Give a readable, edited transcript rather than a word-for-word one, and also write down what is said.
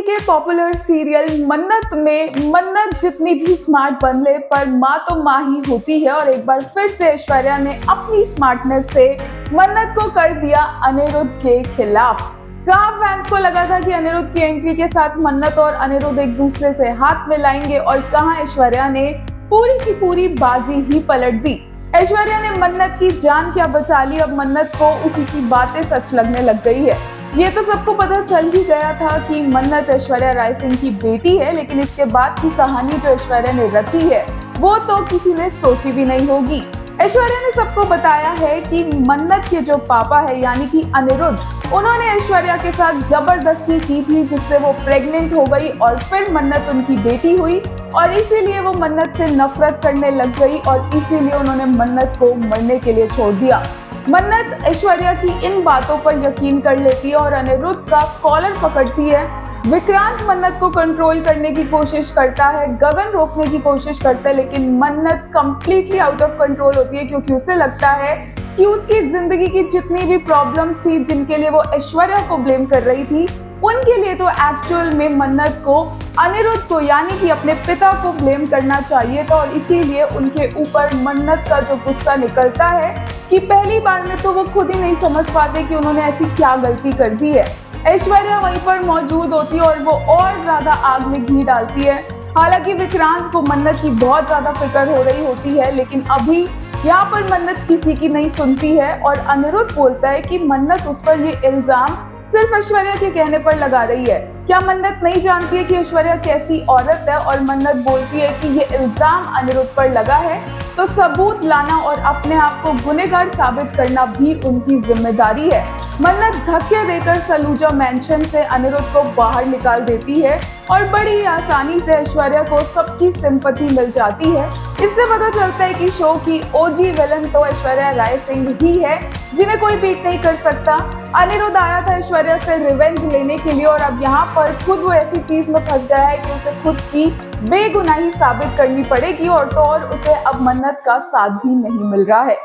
के popular serial मन्नत में मन्नत जितनी भी स्मार्ट बन ले पर माँ तो माँ ही होती है और एक बार फिर से ऐश्वर्या ने अपनी स्मार्टनेस से मन्नत को कर दिया अनिरुद्ध के खिलाफ। कहाँ फैंस को लगा था कि अनिरुद्ध की एंट्री के साथ मन्नत और अनिरुद्ध एक दूसरे से हाथ मिलाएंगे और कहाँ ऐश्वर्या ने पूरी की पूरी बाजी ही पलट दी। ऐश्वर्या ने मन्नत की जान क्या बचा ली, अब मन्नत को उसी की बातें सच लगने लग गई है। ये तो सबको पता चल ही गया था कि मन्नत ऐश्वर्या राय सिंह की बेटी है, लेकिन इसके बाद की कहानी जो ऐश्वर्या ने रची है वो तो किसी ने सोची भी नहीं होगी। ऐश्वर्या ने सबको बताया है कि मन्नत के जो पापा है यानी कि अनिरुद्ध, उन्होंने ऐश्वर्या के साथ जबरदस्ती की थी जिससे वो प्रेग्नेंट हो गई और फिर मन्नत उनकी बेटी हुई और इसीलिए वो मन्नत से नफरत करने लग गई और इसीलिए उन्होंने मन्नत को मरने के लिए छोड़ दिया। मन्नत ऐश्वर्या की इन बातों पर यकीन कर लेती है और अनिरुद्ध का कॉलर पकड़ती है। विक्रांत मन्नत को कंट्रोल करने की कोशिश करता है, गगन रोकने की कोशिश करता है, लेकिन मन्नत कंप्लीटली आउट ऑफ कंट्रोल होती है क्योंकि उसे लगता है कि उसकी जिंदगी की जितनी भी प्रॉब्लम्स थी जिनके लिए वो ऐश्वर्या को ब्लेम कर रही थी, उनके लिए तो एक्चुअल में मन्नत को अनिरुद्ध को यानी कि अपने पिता को ब्लेम करना चाहिए था और इसीलिए उनके ऊपर मन्नत का जो गुस्सा निकलता है कि पहली बार में तो वो खुद ही नहीं समझ पाते कि उन्होंने ऐसी क्या गलती कर दी है। ऐश्वर्या वहीं पर मौजूद होती है और वो और ज्यादा आग में घी डालती है। हालांकि विक्रांत को मन्नत की बहुत ज्यादा फिक्र हो रही होती है, लेकिन अभी यहाँ पर मन्नत किसी की नहीं सुनती है और अनिरुद्ध बोलता है कि मन्नत उस पर ये इल्जाम सिर्फ ऐश्वर्या के कहने पर लगा रही है। क्या मन्नत नहीं जानती है कि ऐश्वर्या कैसी औरत है? और मन्नत बोलती है कि ये इल्जाम अनिरुद्ध पर लगा है तो सबूत लाना और अपने आप को गुनहगार साबित करना भी उनकी जिम्मेदारी है। मन्नत धक्के देकर सलूजा मैंशन से अनिरुद्ध को बाहर निकाल देती है और बड़ी आसानी से ऐश्वर्या को सबकी सिंपैथी मिल जाती है। इससे पता चलता है कि शो की ओजी विलन तो ऐश्वर्या राय सिंह ही है जिन्हें कोई बीट नहीं कर सकता। अनिरुद्ध आया था ऐश्वर्या से रिवेंज लेने के लिए और अब यहाँ पर खुद वो ऐसी चीज में फंस गया है कि उसे खुद की बेगुनाही साबित करनी पड़ेगी और तो और उसे अब मन्नत का साथ भी नहीं मिल रहा है।